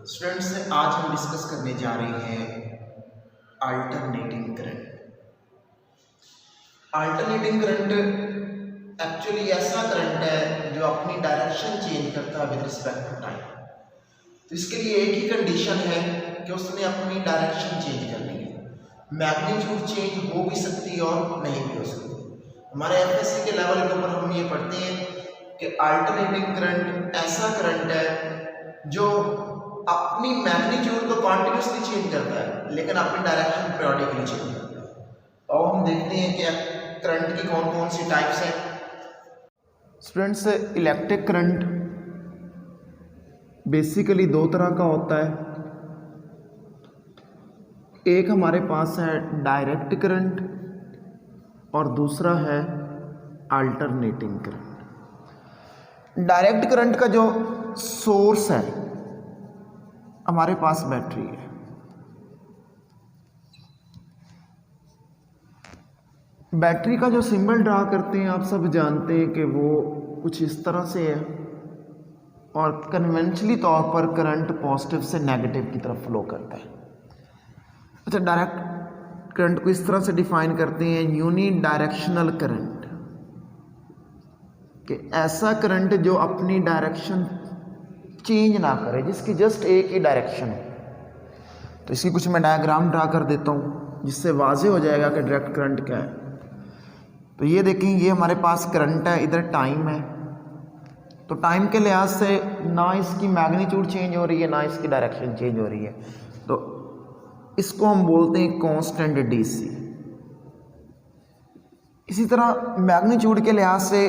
Students, आज हम discuss करने जा रहे हैं alternating current. Alternating current actually ऐसा करंट है जो अपनी डायरेक्शन चेंज करता है विद रिस्पेक्ट टू टाइम। तो इसके लिए एक ही कंडीशन है कि उसने अपनी डायरेक्शन चेंज करनी है। मैग्नीट्यूड चेंज हो भी सकती है और नहीं भी हो सकती। हमारे एफएससी के लेवल के ऊपर हम ये पढ़ते हैं कि अल्टरनेटिंग करंट ऐसा करंट है जो अपनी मैग्नीट्यूड तो कॉन्टिन्यूसली चेंज करता है लेकिन अपनी डायरेक्शन पीरियोडिकली चेंज करता है। और हम देखते हैं कि करंट की कौन कौन सी टाइप्स हैं। स्टूडेंट्स, इलेक्ट्रिक करंट बेसिकली दो तरह का होता है। एक हमारे पास है डायरेक्ट करंट और दूसरा है अल्टरनेटिंग करंट। डायरेक्ट करंट का जो सोर्स है हमारे पास बैटरी है। बैटरी का जो सिंबल ड्रा करते हैं आप सब जानते हैं कि वो कुछ इस तरह से है और कन्वेंशनली तौर पर करंट पॉजिटिव से नेगेटिव की तरफ फ्लो करता है। अच्छा, डायरेक्ट करंट को इस तरह से डिफाइन करते हैं यूनी डायरेक्शनल करंट, कि ऐसा करंट जो अपनी डायरेक्शन चेंज ना करे, जिसकी जस्ट एक ही डायरेक्शन हो। तो इसकी कुछ मैं डायग्राम ड्रा कर देता हूँ जिससे वाजे हो जाएगा कि डायरेक्ट करंट क्या है। तो ये देखें, ये हमारे पास करंट है, इधर टाइम है। तो टाइम के लिहाज से ना इसकी मैग्नीट्यूड चेंज हो रही है ना इसकी डायरेक्शन चेंज हो रही है, तो इसको हम बोलते हैं कांस्टेंट डीसी। इसी तरह मैग्नीट्यूड के लिहाज से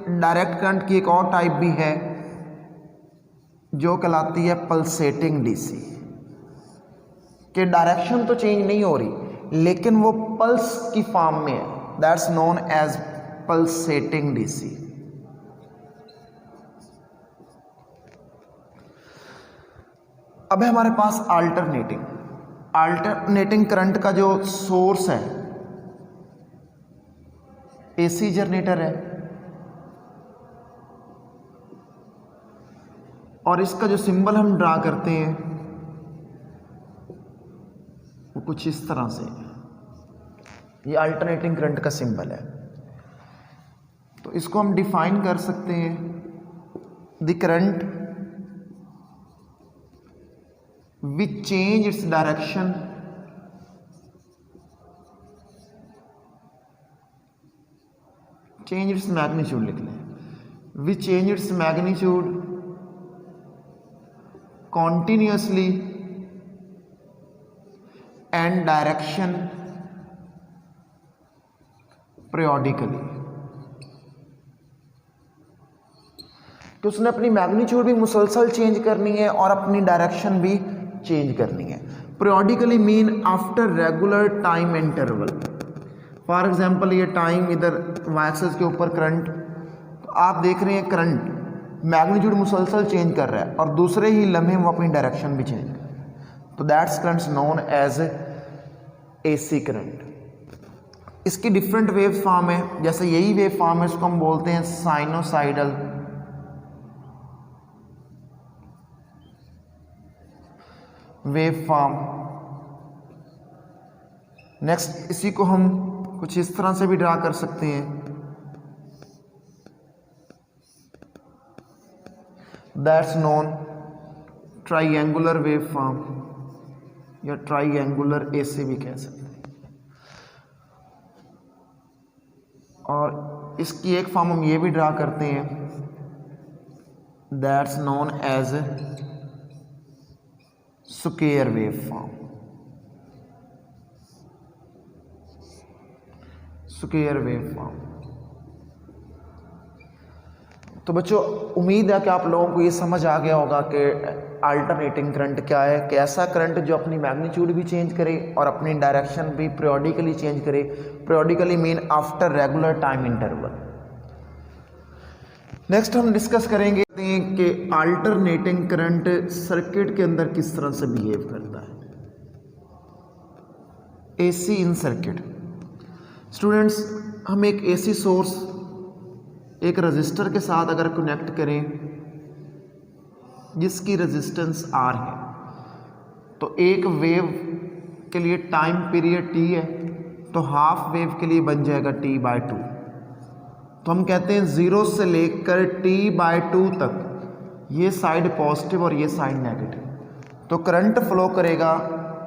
डायरेक्ट करंट की एक और टाइप भी है जो कहलाती है पल्सेटिंग डीसी, कि डायरेक्शन तो चेंज नहीं हो रही लेकिन वो पल्स की फॉर्म में है। That's known as pulsating DC. अब है हमारे पास अल्टरनेटिंग करंट का जो सोर्स है एसी जनरेटर है और इसका जो सिंबल हम ड्रा करते हैं वो कुछ इस तरह से, ये अल्टरनेटिंग करंट का सिंबल है। तो इसको हम डिफाइन कर सकते हैं the current which change its direction change its magnitude लिख लें, which change its magnitude continuously and direction periodically। तो उसने अपनी मैग्नीट्यूड भी मुसलसल चेंज करनी है और अपनी डायरेक्शन भी चेंज करनी है। periodically mean after regular time interval. For example ये टाइम इधर वाई एक्सिस के ऊपर करंट, तो आप देख रहे हैं करंट मैग्नीट्यूड मुसलसल चेंज कर रहा है और दूसरे ही लम्हे वो अपनी डायरेक्शन भी चेंज कर रहा है। तो that's currents known as AC current. इसकी डिफरेंट वेव फॉर्म है, जैसे यही वेव फॉर्म है इसको हम बोलते हैं साइनोसाइडल वेव फॉर्म। नेक्स्ट इसी को हम कुछ इस तरह से भी ड्रा कर सकते हैं, that's known triangular wave form या ट्राइंगुलर एसी भी कह सकते हैं। और इसकी एक फॉर्म हम ये भी ड्रा करते हैं, that's known as square wave form, square wave form. तो बच्चों, उम्मीद है कि आप लोगों को ये समझ आ गया होगा कि अल्टरनेटिंग करंट क्या है, कि ऐसा करंट जो अपनी मैग्नीट्यूड भी चेंज करे और अपनी डायरेक्शन भी पीरियोडिकली चेंज करे। Periodically mean after regular time interval. Next हम डिस्कस करेंगे कि अल्टरनेटिंग करंट सर्किट के अंदर किस तरह से बिहेव करता है। एसी इन सर्किट। स्टूडेंट्स, हम एक एसी सोर्स एक रजिस्टर के साथ अगर कनेक्ट करें जिसकी रेजिस्टेंस आर है, तो एक वेव के लिए टाइम पीरियड t है, तो हाफ वेव के लिए बन जाएगा t/2। तो हम कहते हैं 0 से लेकर t/2 तक ये साइड पॉजिटिव और ये साइड नेगेटिव, तो करंट फ्लो करेगा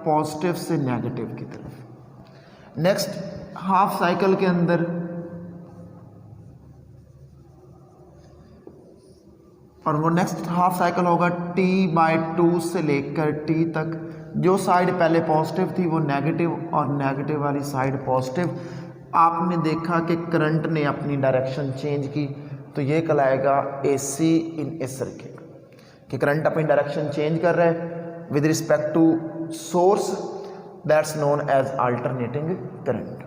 पॉजिटिव से नेगेटिव की तरफ। नेक्स्ट हाफ साइकिल के अंदर और वो नेक्स्ट हाफ साइकिल होगा t/2 से लेकर t तक। जो साइड पहले पॉजिटिव थी वो नेगेटिव और नेगेटिव वाली साइड पॉजिटिव। आपने देखा कि करंट ने अपनी डायरेक्शन चेंज की, तो ये कहलाएगा AC इन ए सर्किट, कि करंट अपनी डायरेक्शन चेंज कर रहा है with respect to source, that's known as alternating current.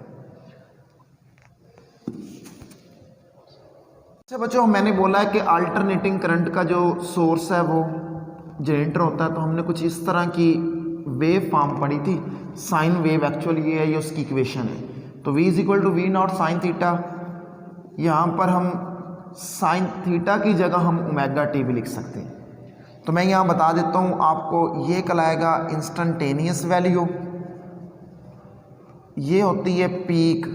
अच्छा बच्चों, मैंने बोला है कि अल्टरनेटिंग करंट का जो सोर्स है वो जनरेटर होता है, तो हमने कुछ इस तरह की वेव फॉर्म पढ़ी थी। साइन वेव एक्चुअली ये है, ये उसकी इक्वेशन है। तो V = V0 साइन थीटा, यहाँ पर हम साइन थीटा की जगह हम ओमेगा टी भी लिख सकते हैं। तो मैं यहाँ बता देता हूँ आपको, ये कहलाएगा इंस्टेंटेनियस वैल्यू, ये होती है पीक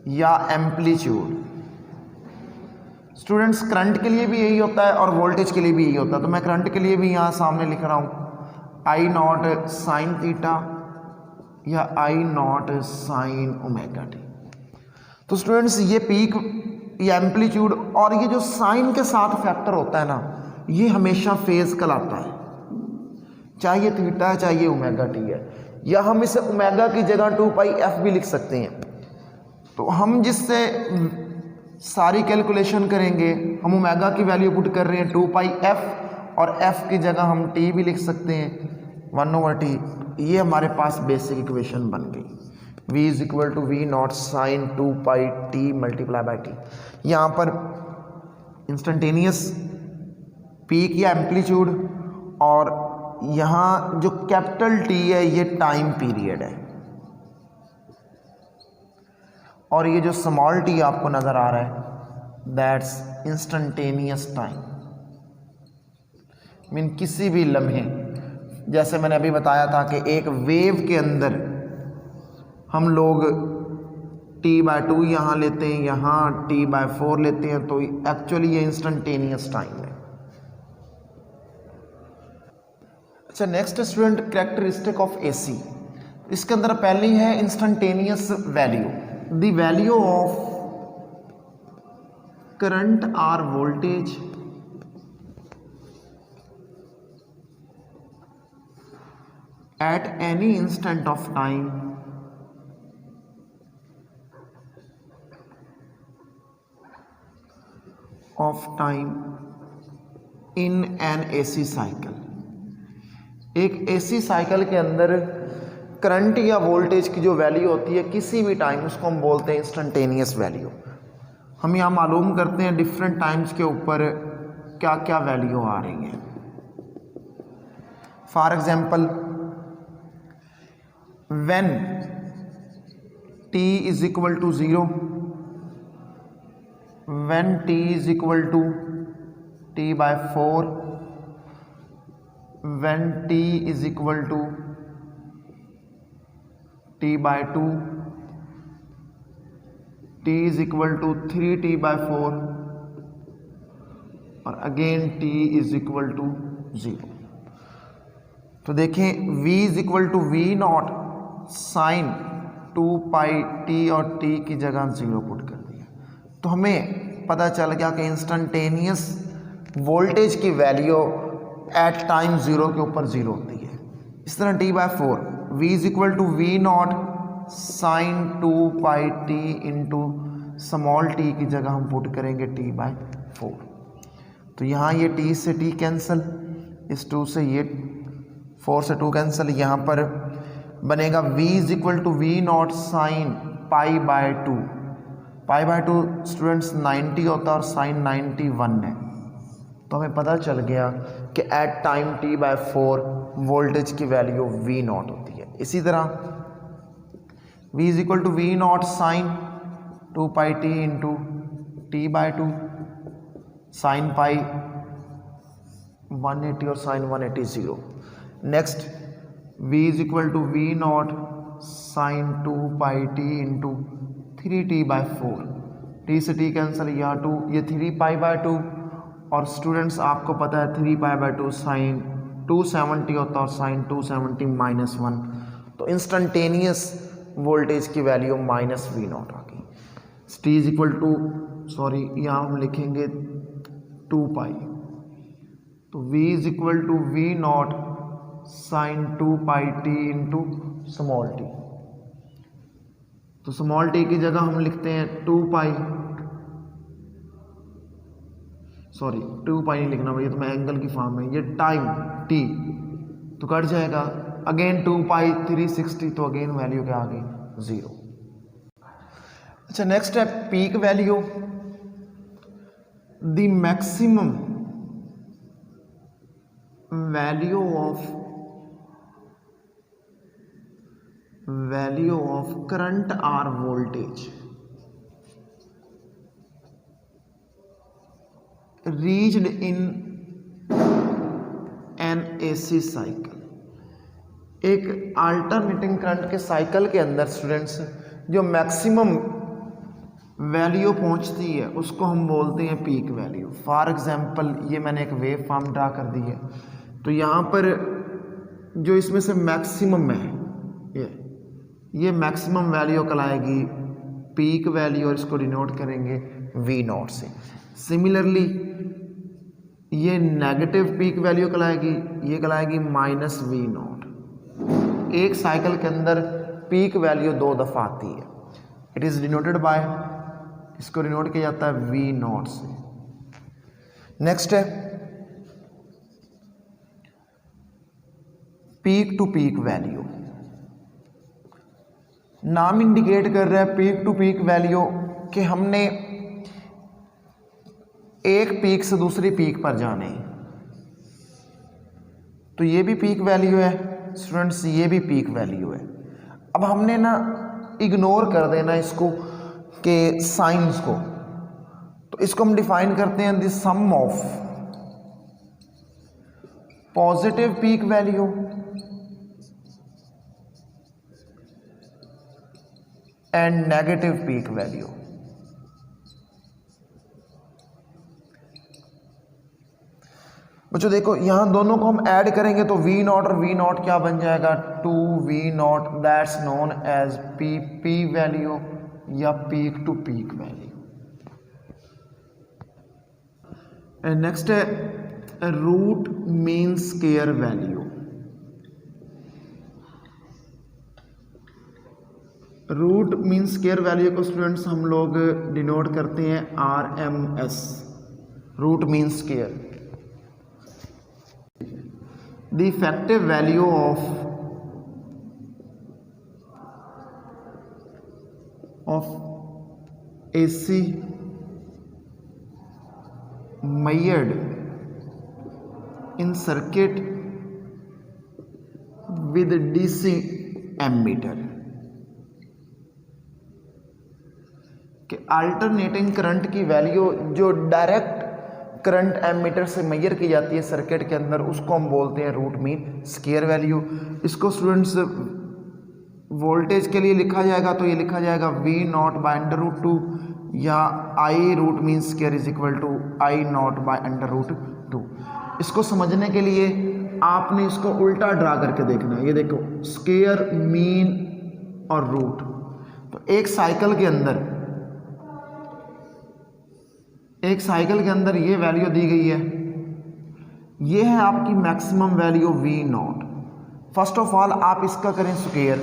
या एम्पलीट्यूड। स्टूडेंट्स करंट के लिए भी यही होता है और वोल्टेज के लिए भी यही होता है, तो मैं करंट के लिए भी यहाँ सामने लिख रहा हूँ I0 साइन थीटा या I0 साइन ओमेगा टी। तो स्टूडेंट्स ये पीक या एम्पलीट्यूड और ये जो साइन के साथ फैक्टर होता है ना, ये हमेशा फेज कहलाता है, चाहे ये थीटा है चाहे ये ओमेगा टी है, या हम इसे ओमेगा की जगह 2πf भी लिख सकते हैं। तो हम जिससे सारी कैलकुलेशन करेंगे, हम ओमेगा की वैल्यू पुट कर रहे हैं 2πf और f की जगह हम t भी लिख सकते हैं 1/t। ये हमारे पास बेसिक इक्वेशन बन गई। V = V0 sine 2πt × t। यहाँ पर इंस्टेंटेनियस पीक या एम्पलीट्यूड और यहाँ जो कैपिटल T है ये टाइम पीरियड है, और ये जो स्मॉल t आपको नज़र आ रहा है दैट्स इंस्टेंटेनियस टाइम। मीन किसी भी लम्हे, जैसे मैंने अभी बताया था कि एक वेव के अंदर हम लोग t/2 यहाँ लेते हैं, यहाँ t/4 लेते हैं, तो एक्चुअली ये इंस्टेंटेनियस टाइम है। अच्छा next student, characteristic of AC। इसके अंदर पहली है instantaneous value, the value of current or voltage at any instant of time in an AC cycle। एक AC साइकिल के अंदर करंट या वोल्टेज की जो वैल्यू होती है किसी भी टाइम, उसको हम बोलते हैं इंस्टेंटेनियस वैल्यू। हम यहाँ मालूम करते हैं डिफरेंट टाइम्स के ऊपर क्या क्या वैल्यू आ रही हैं। For example, when t is equal to 0, when t is equal to t/4, when t is equal to t/2, t is equal to 3t/4 और again t is equal to 0। तो देखें v = V0 sine 2πt और t की जगह 0 put कर दिया, तो हमें पता चल गया कि इंस्टेंटेनियस वोल्टेज की वैल्यू एट टाइम 0 के ऊपर 0 होती है। इस तरह t/4, v = V0 sine 2πt into small t की जगह हम पुट करेंगे t/4। तो यहाँ ये t से t कैंसिल, इस 2 से ये 4 से 2 कैंसिल, यहाँ पर बनेगा v = V0 साइन π/2। π/2 स्टूडेंट्स 90 होता है और साइन 91 है, तो हमें पता चल गया कि एट टाइम t/4 वोल्टेज की वैल्यू V0 होती है। इसी तरह v = V0 sine 2πt into t/2 sine pi 180 और sine 180 0। Next v is equal to V not sine 2 pi T into 3t/4। T से टी कैंसिल, यहाँ 2, ये 3π/2 और स्टूडेंट्स आपको पता है 3π/2 साइन 270 होता है और साइन 270 -1, तो इंस्टेंटेनियस वोल्टेज की वैल्यू -v0 आ गई। T is equal to, sorry यहाँ हम लिखेंगे 2π, तो v is equal to V not sine 2πt into small T. तो स्मॉल टी की जगह हम लिखते हैं 2π, सॉरी 2π नहीं लिखना भैया, तो मैं एंगल की फॉर्म में, ये टाइम t तो कट जाएगा, अगेन 2π 360, तो अगेन वैल्यू क्या आ गई 0। अच्छा नेक्स्ट है peak value. The maximum value of current or voltage reached in an AC cycle. एक अल्टरनेटिंग करंट के साइकिल के अंदर स्टूडेंट्स जो मैक्सिमम वैल्यू पहुंचती है उसको हम बोलते हैं पीक वैल्यू। फॉर एग्जांपल ये मैंने एक वेव फॉर्म ड्रा कर दी है, तो यहाँ पर जो इसमें से मैक्सिमम है ये मैक्सिमम वैल्यू कहलाएगी पीक वैल्यू, और इसको डिनोट करेंगे V0 से। सिमिलरली ये नेगेटिव पीक वैल्यू कहलाएगी, ये कहलाएगी -V0। एक साइकिल के अंदर पीक वैल्यू 2 दफ़ा आती है, इट इज़ डिनोटेड बाय, इसको डिनोट किया जाता है V0 से। नेक्स्ट है पीक टू पीक वैल्यू। नाम इंडिकेट कर रहा है पीक टू पीक वैल्यू कि हमने एक पीक से दूसरी पीक पर जाने, तो ये भी पीक वैल्यू है स्टूडेंट्स, ये भी पीक वैल्यू है। अब हमने ना इग्नोर कर देना इसको के साइंस को, तो इसको हम डिफाइन करते हैं the sum of positive peak value and negative peak value. बच्चों देखो यहाँ दोनों को हम ऐड करेंगे तो V0 और V0 क्या बन जाएगा 2V0, that's known as P value या peak to peak value. And next है root mean square value. Root mean square value को स्टूडेंट्स हम लोग डिनोट करते हैं RMS, root mean square. The effective value of AC measured in circuit with DC ammeter कि alternating current की value जो direct current ammeter से major की जाती है सर्किट के अंदर, उसको हम बोलते हैं रूट मीन स्क्वायर वैल्यू। इसको स्टूडेंट्स वोल्टेज के लिए लिखा जाएगा तो ये लिखा जाएगा V0/√2 या I root mean square is equal to I0/√2। इसको समझने के लिए आपने इसको उल्टा ड्रा करके देखना है। ये देखो स्क्वायर, मीन और रूट, तो एक साइकिल के अंदर ये वैल्यू दी गई है, ये है आपकी maximum value V0। First of all आप इसका करें स्क्वायर,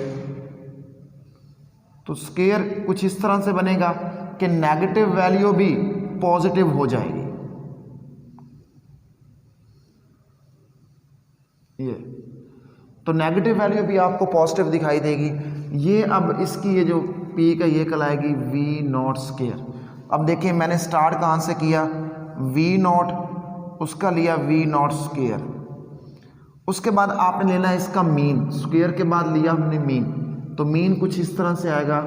तो स्क्वायर कुछ इस तरह से बनेगा कि नेगेटिव वैल्यू भी पॉजिटिव हो जाएगी। ये तो नेगेटिव वैल्यू भी आपको पॉजिटिव दिखाई देगी। ये अब इसकी ये जो पीक है ये कहलाएगी V0 स्क्वायर। अब देखिए मैंने स्टार्ट कहाँ से किया, V0, उसका लिया V0 स्क्वायर, उसके बाद आपने लेना है इसका मीन, स्क्वायर के बाद लिया हमने मीन, तो मीन कुछ इस तरह से आएगा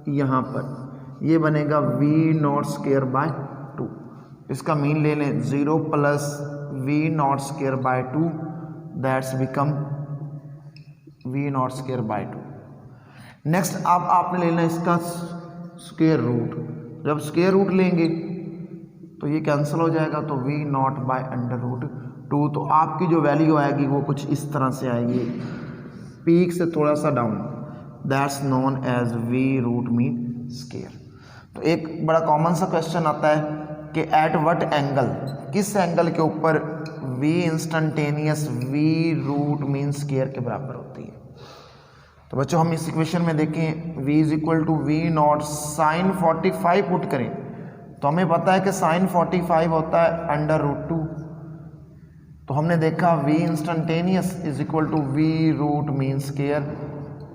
यहाँ पर, ये बनेगा V0 स्क्वायर बाय 2। इसका मीन ले लें 0 + V0 square by 2, that's become V not square by 2। Next अब आपने लेना इसका स्क्वायर रूट। जब स्क्वायर रूट लेंगे तो ये कैंसिल हो जाएगा, तो V not by under root 2। तो आपकी जो वैल्यू आएगी वो कुछ इस तरह से आएगी, पीक से थोड़ा सा down, that's known as V root mean square. तो एक बड़ा कॉमन सा क्वेश्चन आता है कि एट व्हाट एंगल, किस एंगल के ऊपर V instantaneous V root mean square के बराबर होती है। तो बच्चों हम इस इक्वेशन में देखें v is equal to V not sine 45 put करें तो हमें पता है कि साइन 45 होता है अंडर रूट 2। तो हमने देखा v instantaneous is equal to V root mean square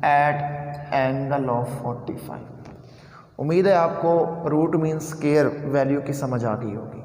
at angle of 45। उम्मीद है आपको रूट मीन स्क्वायर वैल्यू की समझ आ गई होगी।